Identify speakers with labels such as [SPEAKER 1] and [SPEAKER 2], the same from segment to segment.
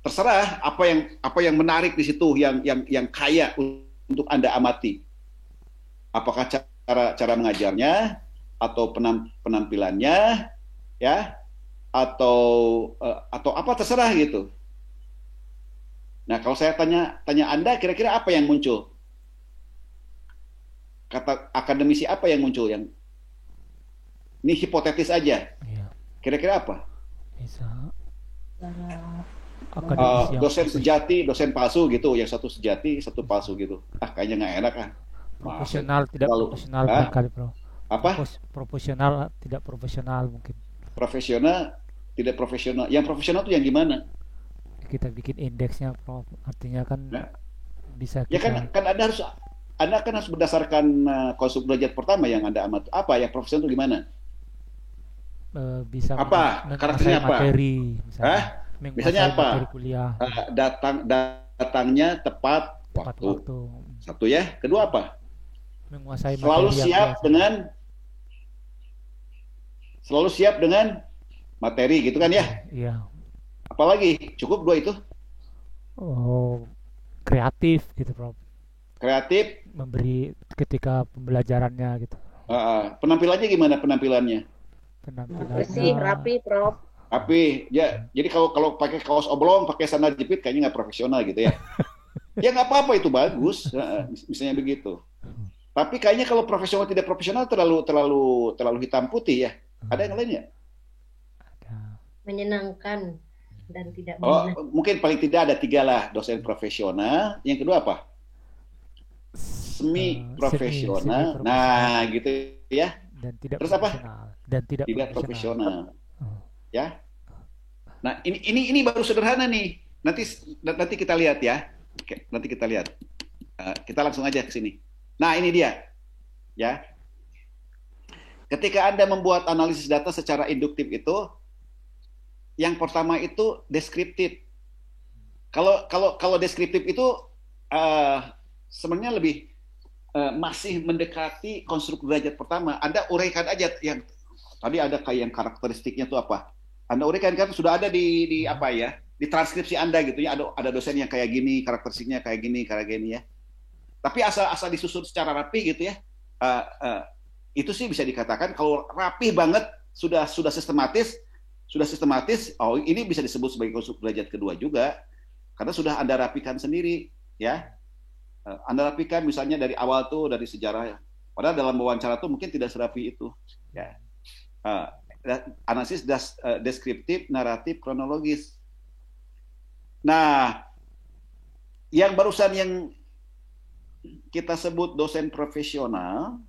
[SPEAKER 1] terserah apa yang menarik di situ, yang kaya untuk Anda amati. Apakah cara cara mengajarnya, atau penampilannya, ya, atau apa, terserah gitu. Nah, kalau saya tanya Anda, kira-kira apa yang muncul? Kata akademisi apa yang muncul? Yang ini hipotetis aja.
[SPEAKER 2] Iya,
[SPEAKER 1] Kira-kira apa?
[SPEAKER 2] bisa
[SPEAKER 3] Cara
[SPEAKER 2] akademisi yang
[SPEAKER 1] Dosen sejati, dosen palsu gitu. Yang satu sejati, satu palsu gitu. Kayaknya nggak enak ah. Masa
[SPEAKER 2] profesional tidak
[SPEAKER 1] terlalu,
[SPEAKER 2] profesional
[SPEAKER 1] ah,
[SPEAKER 2] barangkali bro.
[SPEAKER 1] apa?
[SPEAKER 2] Proporsional tidak profesional mungkin.
[SPEAKER 1] Profesional, tidak profesional. Yang profesional tuh yang gimana?
[SPEAKER 2] Kita bikin indeksnya Prof. Artinya kan
[SPEAKER 1] Nah,
[SPEAKER 2] bisa
[SPEAKER 1] ya kan,
[SPEAKER 2] kita
[SPEAKER 1] Anda kan harus berdasarkan konstruk derajat pertama yang Anda amat. Apa yang profesional itu gimana?
[SPEAKER 2] bisa
[SPEAKER 1] Apa?
[SPEAKER 2] menguasai
[SPEAKER 1] Karakternya apa?
[SPEAKER 2] materi
[SPEAKER 1] Hah?
[SPEAKER 2] misalnya,
[SPEAKER 1] Misalnya
[SPEAKER 2] menguasai materi
[SPEAKER 1] apa?
[SPEAKER 2] kuliah
[SPEAKER 1] Datangnya tepat
[SPEAKER 2] tepat
[SPEAKER 1] waktu.
[SPEAKER 2] waktu,
[SPEAKER 1] Satu ya. Kedua apa?
[SPEAKER 2] menguasai
[SPEAKER 1] Selalu
[SPEAKER 2] materi yang
[SPEAKER 1] siap
[SPEAKER 2] biasa.
[SPEAKER 1] dengan selalu siap dengan materi gitu kan ya.
[SPEAKER 2] Materi, iya.
[SPEAKER 1] Apalagi cukup dua itu.
[SPEAKER 2] Oh, kreatif gitu Prof.
[SPEAKER 1] Kreatif.
[SPEAKER 2] Memberi ketika pembelajarannya gitu.
[SPEAKER 1] Penampilannya gimana penampilannya?
[SPEAKER 2] Penampilannya
[SPEAKER 3] bersih, rapi, Prof.
[SPEAKER 1] Tapi ya, jadi kalau kalau pakai kaos oblong, pakai sandal jepit, kayaknya nggak profesional gitu ya. Ya nggak apa-apa, itu bagus, misalnya begitu. Tapi kayaknya kalau profesional tidak profesional terlalu hitam putih ya. Ada yang lain ya?
[SPEAKER 2] ada
[SPEAKER 3] Menyenangkan dan tidak
[SPEAKER 1] Oh,
[SPEAKER 3] menyenangkan.
[SPEAKER 1] mungkin paling tidak ada tiga lah, dosen profesional. Yang kedua apa? Semi
[SPEAKER 2] semi
[SPEAKER 1] profesional.
[SPEAKER 2] profesional
[SPEAKER 1] Nah, gitu ya.
[SPEAKER 2] dan tidak
[SPEAKER 1] Terus apa?
[SPEAKER 2] profesional dan tidak
[SPEAKER 1] Tidak
[SPEAKER 2] profesional.
[SPEAKER 1] profesional,
[SPEAKER 2] Oh,
[SPEAKER 1] ya. Nah, ini baru sederhana nih. Nanti kita lihat ya. Oke, nanti kita lihat. Kita langsung aja ke sini. Nah, ini dia, ya. Ketika Anda membuat analisis data secara induktif itu, yang pertama itu deskriptif. Kalau deskriptif itu sebenarnya lebih masih mendekati konstruk derajat pertama. Anda uraikan aja yang tadi ada kayak yang karakteristiknya itu apa. Anda uraikan kan sudah ada di
[SPEAKER 2] ya.
[SPEAKER 1] apa ya? Di transkripsi Anda gitu ya. Ada dosen yang kayak gini, karakteristiknya kayak gini ya. Tapi asal disusun secara rapi gitu ya. Uh, uh, itu sih bisa dikatakan kalau rapi banget, sudah sistematis, oh ini bisa disebut sebagai konstruk derajat kedua juga, karena sudah Anda rapikan sendiri, ya. Anda rapikan misalnya dari awal tuh, dari sejarah, padahal dalam wawancara tuh mungkin tidak serapi itu, ya. Analisis deskriptif, naratif, kronologis. Nah, yang barusan yang kita sebut dosen profesional,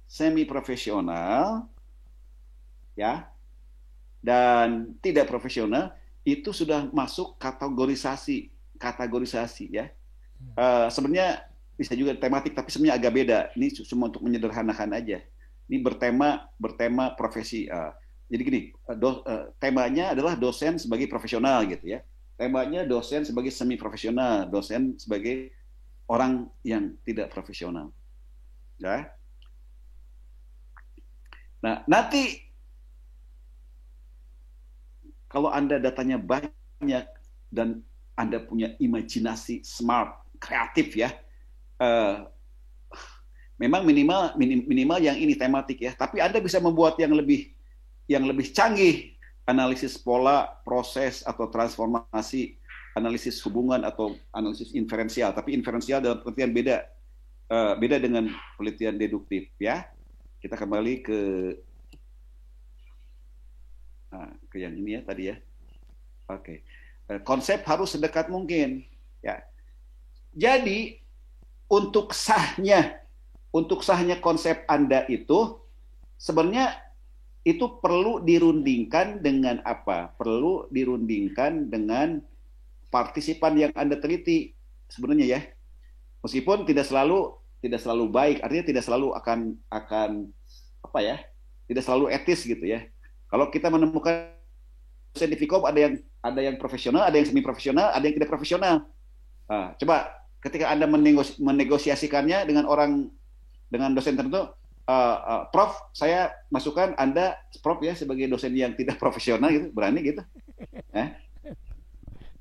[SPEAKER 1] semi profesional, ya, dan tidak profesional, itu sudah masuk kategorisasi ya. Sebenarnya bisa juga tematik, tapi sebenarnya agak beda. Ini cuma untuk menyederhanakan aja. Ini bertema profesi. Jadi gini, temanya adalah dosen sebagai profesional gitu ya. Temanya dosen sebagai semi profesional, dosen sebagai orang yang tidak profesional, ya. Nah, nanti kalau Anda datanya banyak dan Anda punya imajinasi smart, kreatif ya, memang minimal yang ini tematik ya. Tapi Anda bisa membuat yang lebih canggih, analisis pola, proses atau transformasi, analisis hubungan atau analisis inferensial. Tapi inferensial dalam pengertian beda dengan penelitian deduktif ya. Kita kembali ke yang ini ya tadi ya. Oke. Konsep harus sedekat mungkin ya. Jadi untuk sahnya konsep Anda itu sebenarnya itu perlu dirundingkan dengan apa? Perlu dirundingkan dengan partisipan yang Anda teliti sebenarnya ya. Meskipun tidak selalu baik, artinya tidak selalu akan apa ya? Tidak selalu etis gitu ya. Kalau kita menemukan dosen di Vkom ada yang profesional, ada yang semi profesional, ada yang tidak profesional. Coba ketika Anda menegosiasikannya dengan dosen tertentu, Prof, saya masukkan Anda Prof ya sebagai dosen yang tidak profesional gitu, berani gitu.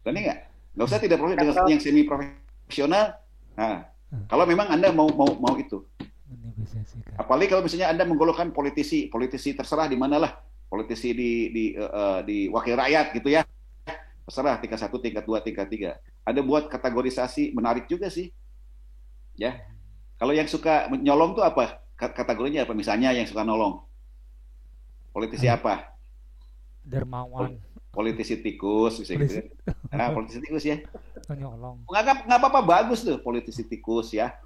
[SPEAKER 1] Berani nggak? Nggak usah tidak profesional, dengan
[SPEAKER 3] Prof.
[SPEAKER 1] yang semi profesional. Nah, kalau memang Anda mau itu.
[SPEAKER 2] Menegosiasikan.
[SPEAKER 1] Apalagi kalau misalnya Anda menggolongkan politisi terserah di mana lah, politisi di wakil rakyat gitu ya, terserah tingkat 1, tingkat 2, tingkat 3. Ada buat kategorisasi menarik juga sih, ya. Kalau yang suka nyolong tuh apa? Kategorinya apa? Misalnya yang suka nolong, politisi apa?
[SPEAKER 2] Dermawan.
[SPEAKER 1] Politisi tikus, bisa gitu. Nah, politisi tikus ya.
[SPEAKER 2] Nyolong.
[SPEAKER 1] Nggak apa-apa, bagus tuh politisi tikus ya.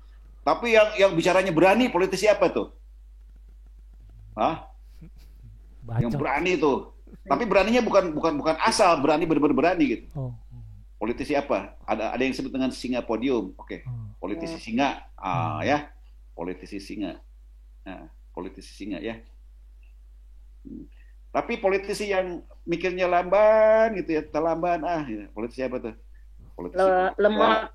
[SPEAKER 1] Tapi yang bicaranya berani, politisi apa tuh? Hah? Yang
[SPEAKER 2] Bacot.
[SPEAKER 1] berani tuh. Tapi beraninya bukan asal, berani benar-benar berani gitu.
[SPEAKER 2] Oh.
[SPEAKER 1] Politisi apa? Ada yang disebut dengan singa podium. Oke. Politisi singa. Ya. Politisi singa. Nah, politisi singa ya. Tapi politisi yang mikirnya lamban gitu ya, terlamban ya. Politisi apa tuh? Politisi
[SPEAKER 3] Lemot.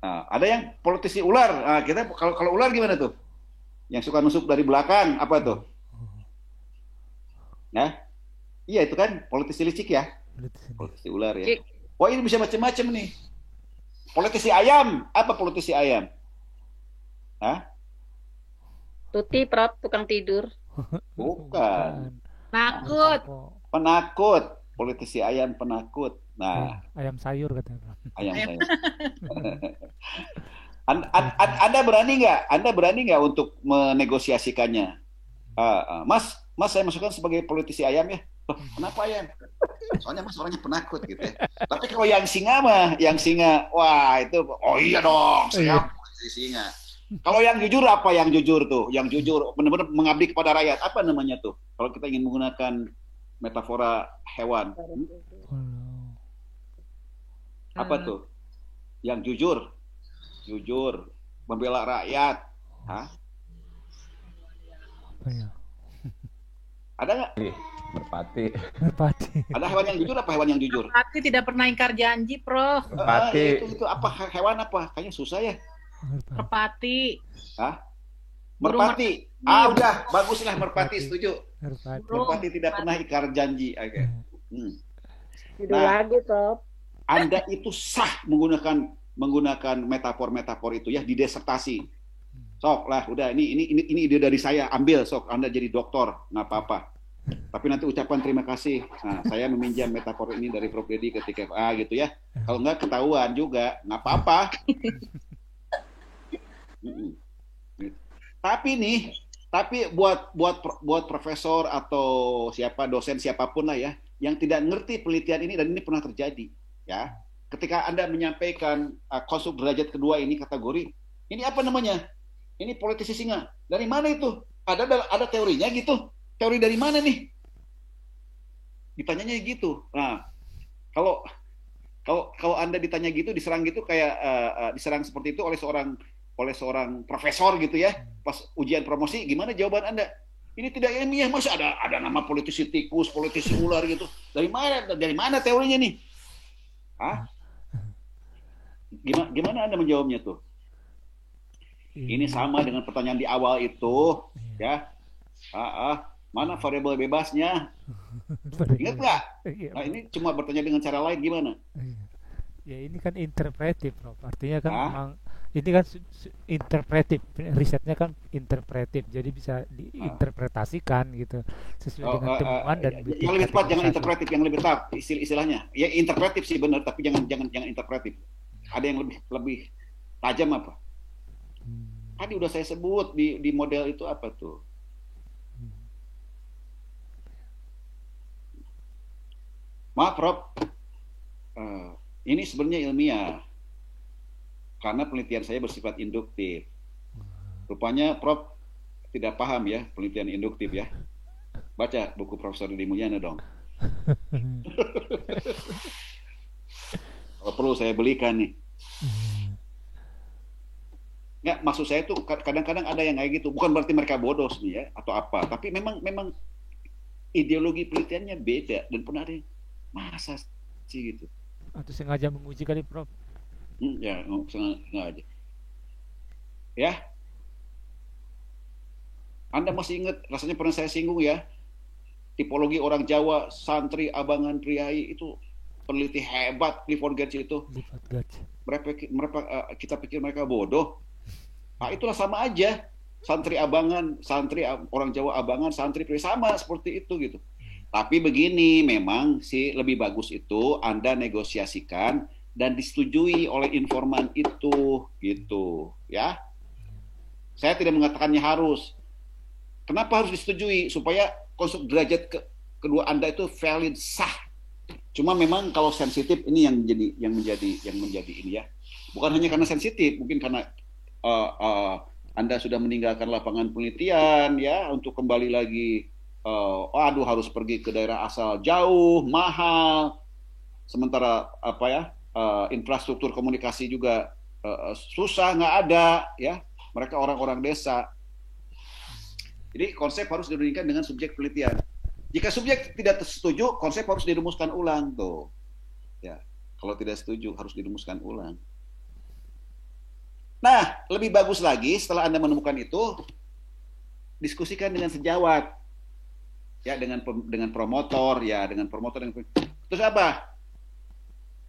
[SPEAKER 1] Ada yang politisi ular. Nah, kita kalau ular gimana tuh? Yang suka nusuk dari belakang apa tuh? Nah, iya itu kan politisi licik ya. Politisi ular ya. Wah, ini bisa macam-macam nih. Politisi ayam, apa politisi ayam? Hah?
[SPEAKER 3] Tuti, Prof, tukang tidur.
[SPEAKER 1] Bukan.
[SPEAKER 3] Takut.
[SPEAKER 1] Penakut. Politisi ayam penakut. Nah,
[SPEAKER 2] ayam sayur katanya.
[SPEAKER 1] Ayam sayur. Anda berani nggak untuk menegosiasikannya? Mas, saya masukkan sebagai politisi ayam ya. Kenapa ayam? Soalnya Mas orangnya penakut gitu ya. Tapi kalau yang singa, wah itu, oh iya dong, saya politisi singa. Kalau yang jujur apa yang jujur tuh? Yang jujur benar-benar mengabdi kepada rakyat, apa namanya tuh? Kalau kita ingin menggunakan metafora hewan, apa tuh? Yang jujur, membela rakyat. Hah?
[SPEAKER 2] Apa ya?
[SPEAKER 1] Ada nggak?
[SPEAKER 4] Merpati.
[SPEAKER 1] Ada hewan yang jujur apa hewan yang jujur?
[SPEAKER 5] Merpati tidak pernah ingkar janji, Prof.
[SPEAKER 4] Merpati.
[SPEAKER 1] Itu apa hewan apa? Kayaknya susah ya.
[SPEAKER 5] Merpati.
[SPEAKER 1] Hah? Merpati. Udah, baguslah merpati, setuju. Merpati tidak pernah ingkar janji. Oke.
[SPEAKER 3] Judul lagu, Prof.
[SPEAKER 1] Anda itu sah menggunakan metafor itu ya di disertasi. Sok lah, udah ini ide dari saya, ambil sok Anda jadi doktor, nggak apa-apa. Tapi nanti ucapan terima kasih. Nah, saya meminjam metafor ini dari Prof Dedi ketika FA gitu ya. Kalau nggak ketahuan juga, nggak apa-apa. Tapi buat profesor atau dosen siapapun lah ya, yang tidak ngerti penelitian ini, dan ini pernah terjadi ya. Ketika Anda menyampaikan konstruk derajat kedua ini kategori, ini apa namanya? Ini politisi singa. Dari mana itu? Ada teorinya gitu. Teori dari mana nih? Ditanyanya gitu. Nah, kalau Anda ditanya gitu, diserang gitu kayak diserang seperti itu oleh seorang profesor gitu ya, pas ujian promosi, gimana jawaban Anda? Ini tidak ilmiah, masa ada nama politisi tikus, politisi ular gitu. Dari mana teorinya nih? Hah? Gimana Anda menjawabnya tuh? Ini sama dengan pertanyaan di awal itu, ya. Mana variabel bebasnya? Ingat nggak? Nah, ini cuma bertanya dengan cara lain gimana?
[SPEAKER 2] Ya ini kan interpretif, Prof. Artinya kan memang ini kan interpretif, risetnya kan interpretif, jadi bisa diinterpretasikan gitu sesuai dengan temuan dan
[SPEAKER 1] yang lebih tepat jangan interpretif, yang lebih tepat istilahnya. Ya interpretif sih benar, tapi jangan interpretif. Ada yang lebih tajam apa? Tadi udah saya sebut di model itu apa tuh? Maaf, Prof. Ini sebenarnya ilmiah. Karena penelitian saya bersifat induktif. Rupanya Prof tidak paham ya penelitian induktif ya. Baca buku Profesor Deddy Mulyana dong. Kalau perlu saya belikan nih. Nggak, maksud saya tuh kadang-kadang ada yang kayak gitu. Bukan berarti mereka bodoh nih ya atau apa. Tapi memang ideologi penelitiannya beda dan pernah ada yang masa sih gitu.
[SPEAKER 2] Atau sengaja menguji kali, Prof.
[SPEAKER 1] Ya, sengaja. Ya. Anda masih ingat, rasanya pernah saya singgung ya. Tipologi orang Jawa, santri, abangan, priai itu peneliti hebat, Clifford Geertz itu. Kita pikir mereka bodoh. Nah, itulah sama aja. Santri abangan, orang Jawa abangan, santri sama seperti itu gitu. Tapi begini, memang sih lebih bagus itu Anda negosiasikan dan disetujui oleh informan itu gitu, ya. Saya tidak mengatakannya harus. Kenapa harus disetujui? Supaya konstruk derajat kedua Anda itu valid, sah. Cuma memang kalau sensitif ini yang menjadi ini ya. Bukan hanya karena sensitif, mungkin karena Anda sudah meninggalkan lapangan penelitian ya untuk kembali lagi harus pergi ke daerah asal jauh, mahal. Sementara infrastruktur komunikasi juga susah, nggak ada ya. Mereka orang-orang desa. Jadi konsep harus dibandingkan dengan subjek penelitian. Jika subjek tidak setuju, konsep harus dirumuskan ulang tuh. Ya, kalau tidak setuju harus dirumuskan ulang. Nah, lebih bagus lagi setelah Anda menemukan itu, diskusikan dengan sejawat. Ya, dengan promotor, terus apa?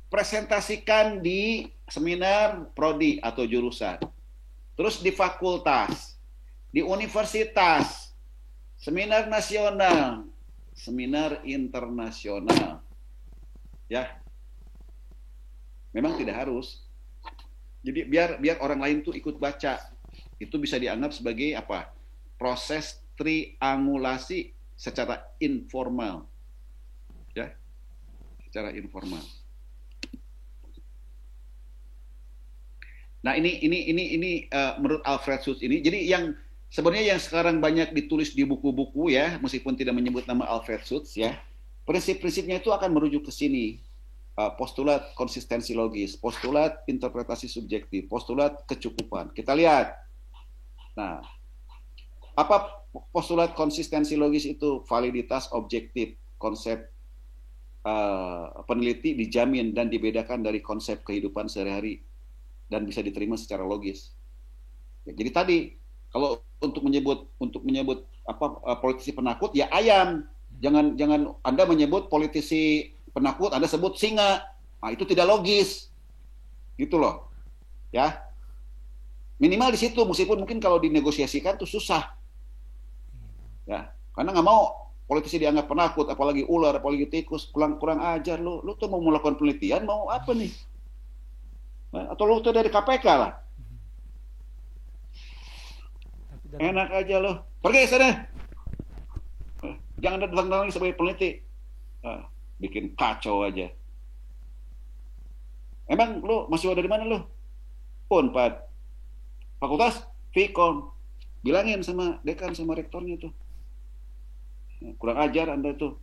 [SPEAKER 1] Presentasikan di seminar prodi atau jurusan. Terus di fakultas, di universitas, seminar nasional, seminar internasional. Ya. Memang tidak harus. Jadi biar orang lain tuh ikut baca. Itu bisa dianggap sebagai apa? Proses triangulasi secara informal. Ya. Secara informal. Nah, ini menurut Alfred Schutz ini. Jadi sebenarnya yang sekarang banyak ditulis di buku-buku ya, meskipun tidak menyebut nama Alfred Schutz ya, prinsip-prinsipnya itu akan merujuk ke sini. Postulat konsistensi logis, postulat interpretasi subjektif, postulat kecukupan. Kita lihat. Nah, apa postulat konsistensi logis itu? Validitas objektif konsep peneliti dijamin dan dibedakan dari konsep kehidupan sehari-hari dan bisa diterima secara logis. Ya, jadi tadi kalau untuk menyebut politisi penakut ya ayam. Jangan Anda menyebut politisi penakut, Anda sebut singa. Nah, itu tidak logis. Gitu loh. Ya. Minimal di situ, meskipun mungkin kalau dinegosiasikan tuh susah. Ya, karena nggak mau politisi dianggap penakut, apalagi ular, apalagi tikus, kurang ajar lu. Lu tuh mau melakukan penelitian, mau apa nih? Atau lu tuh dari KPK lah. Enak aja lo. Pergi sana. Jangan datang lagi sebagai peneliti. Bikin kacau aja. Emang lu masih dari mana lu? Unpad. Fakultas Vkom. Bilangin sama dekan sama rektornya tuh. Kurang ajar Anda tuh.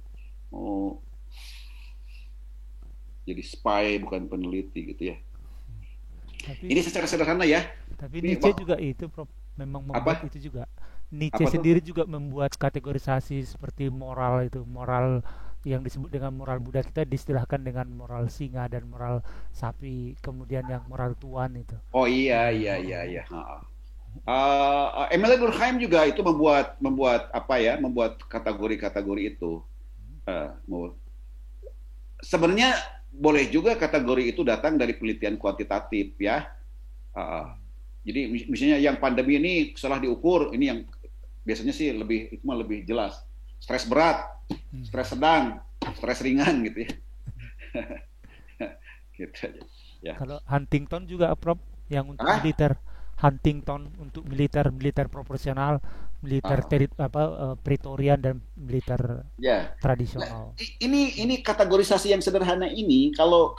[SPEAKER 1] Mau jadi spy bukan peneliti gitu ya. Ini secara sederhana ya.
[SPEAKER 2] Tapi Nietzsche juga itu memang membuat itu juga. Nietzsche sendiri juga membuat kategorisasi seperti moral itu, moral yang disebut dengan moral Buddha kita distilahkan dengan moral singa dan moral sapi, kemudian yang moral tuan itu.
[SPEAKER 1] Oh iya. Emile Durkheim juga itu membuat kategori-kategori itu. Sebenarnya boleh juga kategori itu datang dari penelitian kuantitatif ya. Jadi misalnya yang pandemi ini setelah diukur, ini yang biasanya sih lebih jelas. Stres berat, stres sedang, stres ringan gitu ya. Gitu aja. Ya.
[SPEAKER 2] Kalau Huntington juga Prof yang untuk militer, Huntington untuk militer proporsional, militer Praetorian dan militer tradisional.
[SPEAKER 1] Nah, ini kategorisasi yang sederhana ini kalau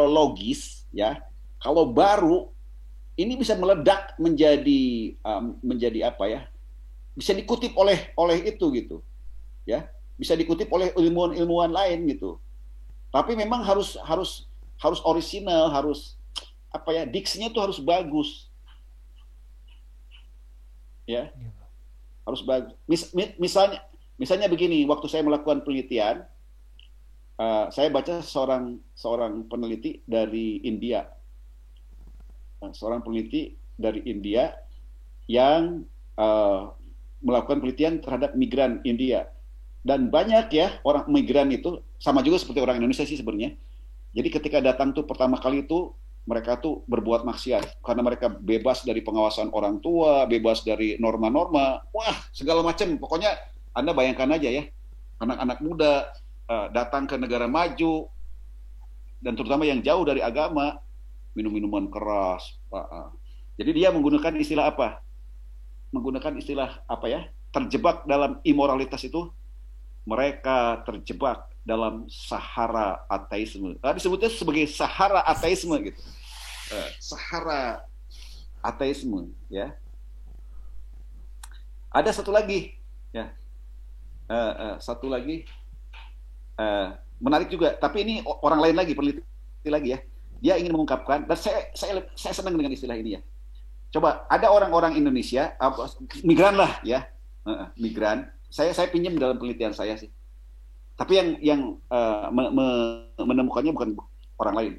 [SPEAKER 1] logis ya, kalau baru ini bisa meledak menjadi apa ya? Bisa dikutip oleh itu gitu. Ya, bisa dikutip oleh ilmuwan lain gitu. Tapi memang harus orisinal, harus diksinya tuh harus bagus. Ya. Harus bagus. Misalnya begini, waktu saya melakukan penelitian, saya baca seorang peneliti dari India. Seorang peneliti dari India yang melakukan penelitian terhadap migran India. Dan banyak ya orang migran itu, sama juga seperti orang Indonesia sih sebenarnya, Jadi ketika datang tuh pertama kali itu mereka tuh berbuat maksiat karena mereka bebas dari pengawasan orang tua, bebas dari norma-norma, wah segala macam. Pokoknya Anda bayangkan aja ya, anak-anak muda datang ke negara maju dan terutama yang jauh dari agama, minum-minuman keras. Jadi dia menggunakan istilah apa? Menggunakan istilah apa ya? Terjebak dalam imoralitas itu, mereka terjebak dalam Sahara ateisme. Disebutnya sebagai Sahara ateisme gitu. Sahara ateisme ya. Ada satu lagi ya. Satu lagi menarik juga, tapi ini orang lain lagi, peneliti lagi ya. Dia ingin mengungkapkan, dan saya senang dengan istilah ini ya. Coba ada orang-orang Indonesia, migran lah ya, migran. Saya pinjam dalam penelitian saya sih. Tapi yang menemukannya bukan orang lain.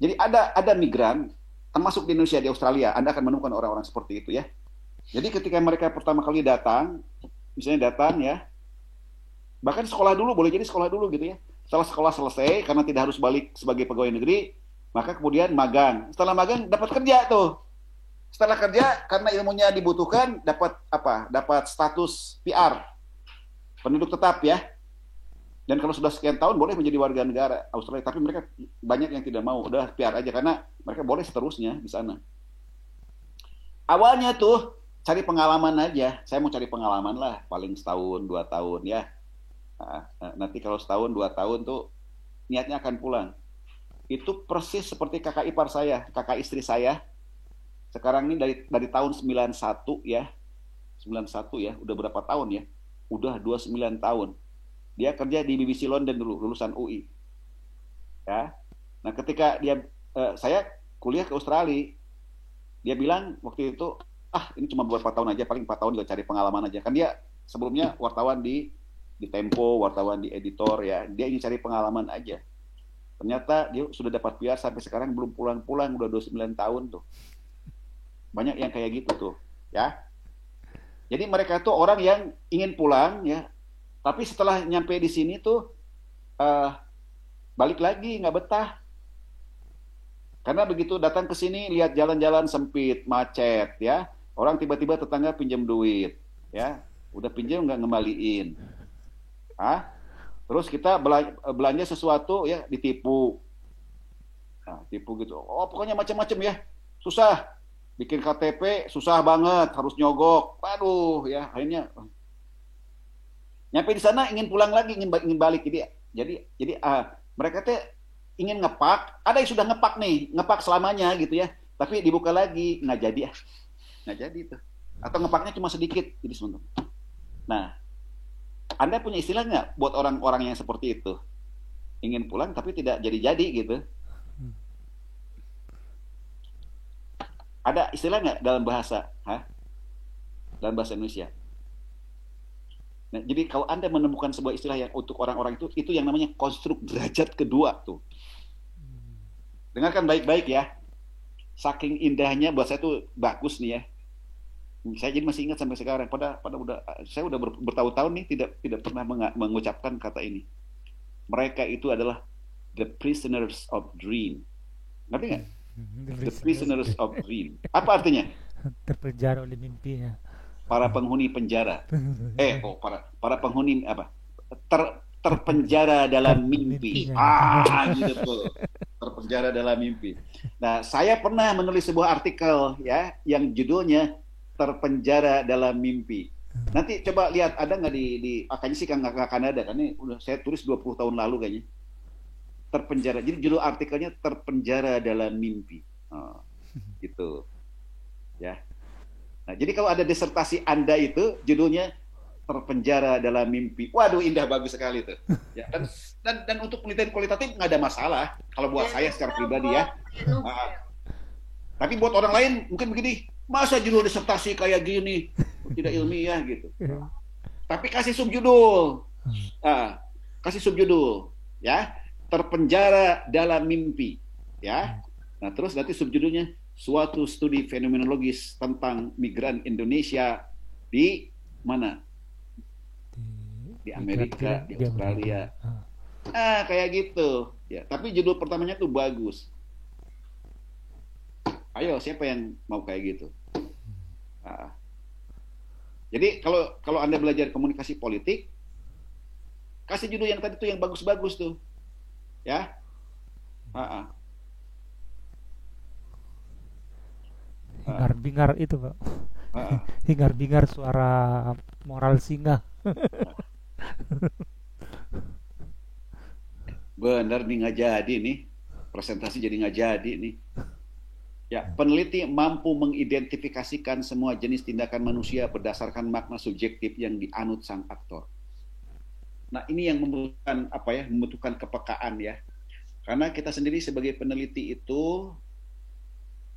[SPEAKER 1] Jadi ada migran, termasuk di Indonesia, di Australia, Anda akan menemukan orang-orang seperti itu ya. Jadi ketika mereka pertama kali datang, misalnya datang ya, bahkan sekolah dulu, boleh jadi sekolah dulu gitu ya. Setelah sekolah selesai, karena tidak harus balik sebagai pegawai negeri, maka kemudian magang. Setelah magang, dapat kerja tuh. Setelah kerja, karena ilmunya dibutuhkan, dapat apa? Dapat status PR, penduduk tetap ya. Dan kalau sudah sekian tahun boleh menjadi warga negara Australia, tapi mereka banyak yang tidak mau, udah PR aja karena mereka boleh seterusnya di sana. Awalnya tuh cari pengalaman aja, saya mau cari pengalaman lah, paling setahun 2 tahun ya. Nanti kalau setahun 2 tahun tuh niatnya akan pulang. Itu persis seperti kakak ipar saya, kakak istri saya. Sekarang ini dari tahun 91 ya, 91 ya, udah berapa tahun ya? Udah 29 tahun. Dia kerja di BBC London dulu, lulusan UI. Ya. Nah, ketika saya kuliah ke Australia, dia bilang waktu itu, ini cuma beberapa tahun aja, paling 4 tahun juga cari pengalaman aja. Kan dia sebelumnya wartawan di Tempo, wartawan di editor ya. Dia ingin cari pengalaman aja. Ternyata dia sudah dapat PR sampai sekarang belum pulang-pulang, udah 29 tahun tuh. Banyak yang kayak gitu tuh, ya. Jadi mereka tuh orang yang ingin pulang ya. Tapi setelah nyampe di sini tuh balik lagi, nggak betah. Karena begitu datang ke sini lihat jalan-jalan sempit, macet, ya. Orang tiba-tiba tetangga pinjam duit, ya. Udah pinjam nggak ngembaliin. Terus kita belanja sesuatu ya ditipu. Nah, tipu gitu. Oh, pokoknya macam-macam ya. Susah. Bikin KTP susah banget, harus nyogok. Waduh, ya akhirnya nyampe di sana ingin pulang lagi, ingin balik. Jadi mereka tuh ingin ngepak, ada yang sudah ngepak selamanya gitu ya, tapi dibuka lagi nggak jadi tuh, atau ngepaknya cuma sedikit jadi sebentar. Nah, Anda punya istilah nggak buat orang-orang yang seperti itu, ingin pulang tapi tidak jadi gitu? Ada istilah nggak dalam bahasa Indonesia? Nah, jadi kalau Anda menemukan sebuah istilah yang untuk orang-orang itu yang namanya konstruk derajat kedua tuh. Dengarkan baik-baik ya. Saking indahnya buat saya tuh bagus nih ya. Saya jadi masih ingat sampai sekarang. Saya udah bertahun-tahun nih tidak pernah mengucapkan kata ini. Mereka itu adalah the prisoners of dream. Ngerti nggak? The prisoners of dream. Apa artinya?
[SPEAKER 2] Terpenjara oleh mimpinya.
[SPEAKER 1] Para penghuni penjara. Para penghuni apa? Terpenjara dalam mimpi. Gitu. Terpenjara dalam mimpi. Nah, saya pernah menulis sebuah artikel ya yang judulnya Terpenjara dalam Mimpi. Nanti coba lihat ada nggak di kayaknya sih nggak akan ada, karena udah saya tulis 20 tahun lalu kayaknya. Terpenjara. Jadi judul artikelnya Terpenjara dalam Mimpi. Gitu. Ya. Nah, jadi kalau ada disertasi Anda itu judulnya Terpenjara dalam Mimpi. Waduh, indah, bagus sekali tuh. Ya, dan untuk penelitian kualitatif nggak ada masalah kalau buat saya secara pribadi ya. Tapi buat orang lain mungkin begini, masa judul disertasi kayak gini tidak ilmiah gitu. Tapi kasih subjudul. Kasih subjudul ya. Terpenjara dalam Mimpi ya. Nah, terus nanti subjudulnya suatu studi fenomenologis tentang migran Indonesia di mana? Di Amerika, di Australia. Kayak gitu. Ya, tapi judul pertamanya tuh bagus. Ayo, siapa yang mau kayak gitu? Nah, jadi kalau Anda belajar komunikasi politik, kasih judul yang tadi tuh yang bagus-bagus tuh, ya.
[SPEAKER 2] Hingar-bingar itu, Pak. Hingar-bingar suara moral singa.
[SPEAKER 1] Bener nih, nggak jadi nih. Presentasi jadi nggak jadi nih. Ya, peneliti mampu mengidentifikasikan semua jenis tindakan manusia berdasarkan makna subjektif yang dianut sang aktor. Nah, ini yang membutuhkan membutuhkan kepekaan ya. Karena kita sendiri sebagai peneliti itu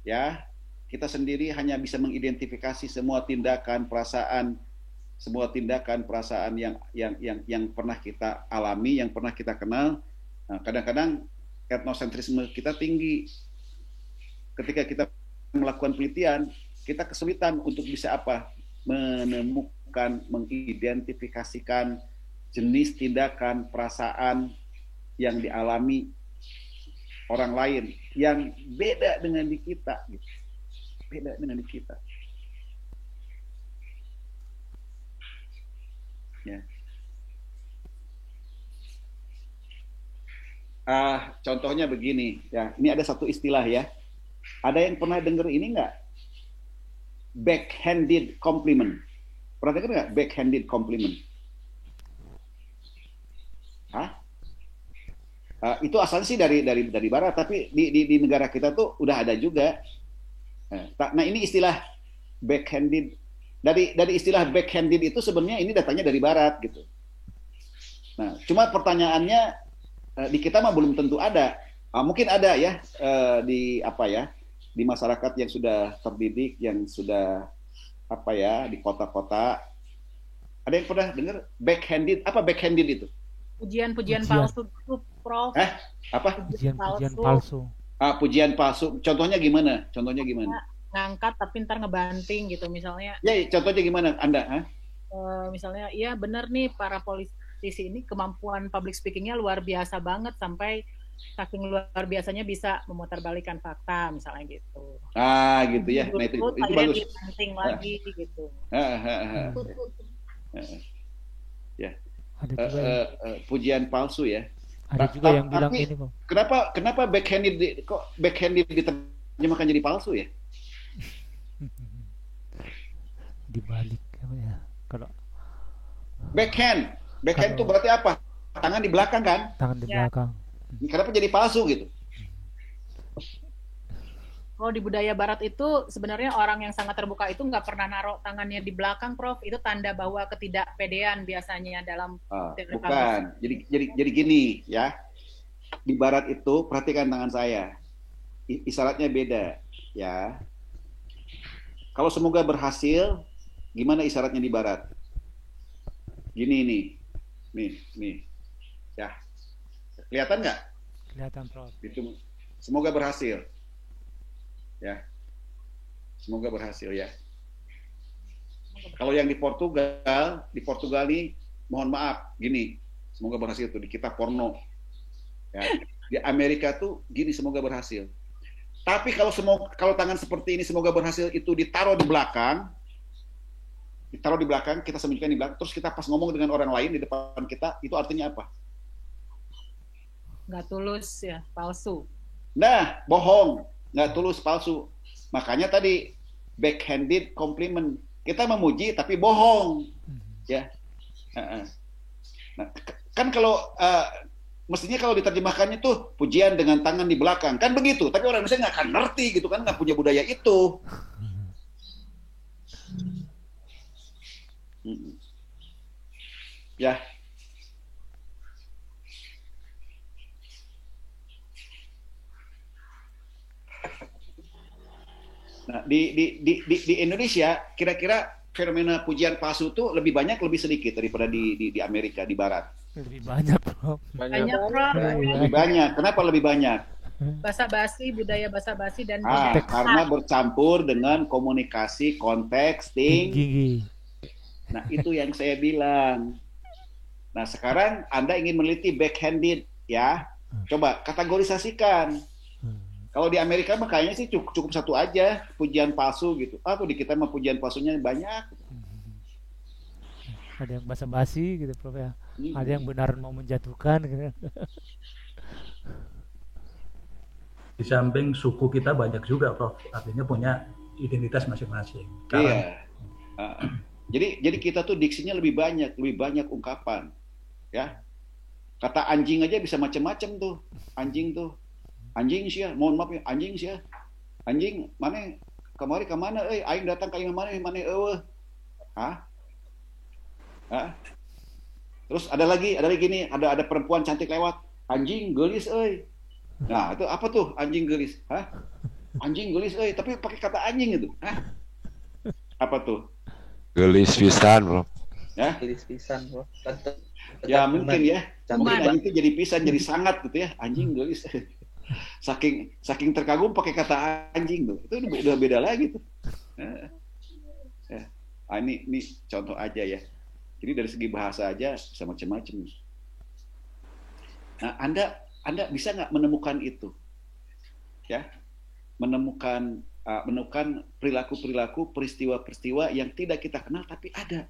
[SPEAKER 1] ya, kita sendiri hanya bisa mengidentifikasi semua tindakan perasaan yang pernah kita alami, yang pernah kita kenal. Nah, kadang-kadang etnosentrisme kita tinggi. Ketika kita melakukan penelitian, kita kesulitan untuk bisa menemukan, mengidentifikasikan jenis tindakan, perasaan yang dialami orang lain yang beda dengan di kita, gitu. Beda dengan di kita. Ya. Contohnya begini, ya. Ini ada satu istilah ya. Ada yang pernah dengar ini nggak? Backhanded compliment. Pernah dengar nggak? Backhanded compliment. Itu asalnya sih dari barat, tapi di negara kita tuh udah ada juga. Nah, ini istilah backhanded. Dari istilah backhanded itu sebenarnya ini datangnya dari barat gitu. Nah, cuma pertanyaannya di kita mah belum tentu ada. Mungkin ada ya di masyarakat yang sudah terdidik, yang sudah di kota-kota. Ada yang pernah dengar backhanded? Apa backhanded itu?
[SPEAKER 5] Pujian palsu itu, Prof.
[SPEAKER 2] Pujian palsu.
[SPEAKER 1] Pujian palsu. Contohnya gimana?
[SPEAKER 5] Ngangkat tapi ntar ngebanting gitu misalnya.
[SPEAKER 1] Ya, contohnya gimana Anda?
[SPEAKER 5] Misalnya, iya benar nih para politisi ini kemampuan public speaking-nya luar biasa banget sampai saking luar biasanya bisa memutarbalikkan fakta misalnya gitu.
[SPEAKER 1] Gitu ya. Nah, itu bagus.
[SPEAKER 5] Dibanting lagi gitu.
[SPEAKER 1] Ya.
[SPEAKER 2] Ada juga
[SPEAKER 1] pujian palsu ya.
[SPEAKER 2] Ada juga yang bilang ini, Bang.
[SPEAKER 1] Kenapa backhanded diterjemahkan jadi palsu ya?
[SPEAKER 2] Dibalik ya. Kalau
[SPEAKER 1] backhand itu berarti apa? Tangan di belakang kan?
[SPEAKER 2] Tangan di belakang.
[SPEAKER 1] Kenapa jadi palsu gitu?
[SPEAKER 5] Kalau di budaya barat itu sebenarnya orang yang sangat terbuka itu nggak pernah naruh tangannya di belakang, Prof. Itu tanda bahwa ketidakpedean biasanya dalam
[SPEAKER 1] bukan. Jadi gini ya. Di barat itu perhatikan tangan saya. Isyaratnya beda ya. Kalau semoga berhasil, gimana isyaratnya di barat? Gini nih. Nih. Ya. Kelihatan nggak?
[SPEAKER 2] Kelihatan, Prof.
[SPEAKER 1] Itu semoga berhasil. Ya, semoga berhasil ya. Kalau yang di Portugal nih, mohon maaf, gini, semoga berhasil tuh di kita porno. Ya, di Amerika tuh gini, semoga berhasil. Tapi kalau tangan seperti ini semoga berhasil itu ditaruh di belakang, kita sembunyikan di belakang, terus kita pas ngomong dengan orang lain di depan kita, itu artinya apa?
[SPEAKER 5] Nggak tulus ya, palsu.
[SPEAKER 1] Nah, bohong. Nggak tulus, palsu. Makanya tadi backhanded compliment, kita memuji tapi bohong ya. Nah, kan kalau mestinya kalau diterjemahkannya tuh pujian dengan tangan di belakang kan begitu, tapi orang Indonesia nggak akan ngerti gitu kan, nggak punya budaya itu. Ya. Nah, di Indonesia kira-kira fenomena pujian palsu itu lebih banyak lebih sedikit daripada di Amerika, di Barat?
[SPEAKER 2] Lebih banyak, Prof.
[SPEAKER 5] Banyak, Prof.
[SPEAKER 1] Lebih banyak. Kenapa lebih banyak?
[SPEAKER 5] Basa-basi, budaya basa-basi dan
[SPEAKER 1] karena bercampur dengan komunikasi konteks tinggi. Nah, itu yang saya bilang. Nah, sekarang Anda ingin meneliti backhanded ya. Coba kategorisasikan. Kalau di Amerika mah kayaknya sih cukup satu aja, pujian palsu gitu. Tuh di kita mah pujian palsunya banyak.
[SPEAKER 2] Ada yang basa-basi gitu, Prof ya. Ada yang benar mau menjatuhkan gitu.
[SPEAKER 4] Di samping suku kita banyak juga, Prof. Artinya punya identitas masing-masing.
[SPEAKER 1] Iya. Jadi kita tuh diksinya lebih banyak ungkapan. Ya. Kata anjing aja bisa macam-macam tuh. Anjing sih ya, mohon maaf ya, anjing sih ya. Anjing, mana kemari ke mana aing datang ka mana eueuh. Hah? Terus ada lagi nih, ada perempuan cantik lewat. Anjing geulis euy. Nah, itu apa tuh anjing geulis? Hah? Anjing geulis euy, tapi pakai kata anjing itu. Hah? Apa tuh?
[SPEAKER 6] Geulis pisan, Bro.
[SPEAKER 1] Ya?
[SPEAKER 7] Geulis pisan, Bro.
[SPEAKER 1] Ya mungkin ya. Mungkin anjing itu jadi pisan, jadi sangat gitu ya. Anjing geulis. Saking terkagum pakai kata anjing tuh, itu udah beda lagi tuh. Ini contoh aja ya. Jadi dari segi bahasa aja bisa macam-macam. Nah, Anda bisa nggak menemukan itu, ya? Menemukan perilaku-perilaku, peristiwa-peristiwa yang tidak kita kenal tapi ada.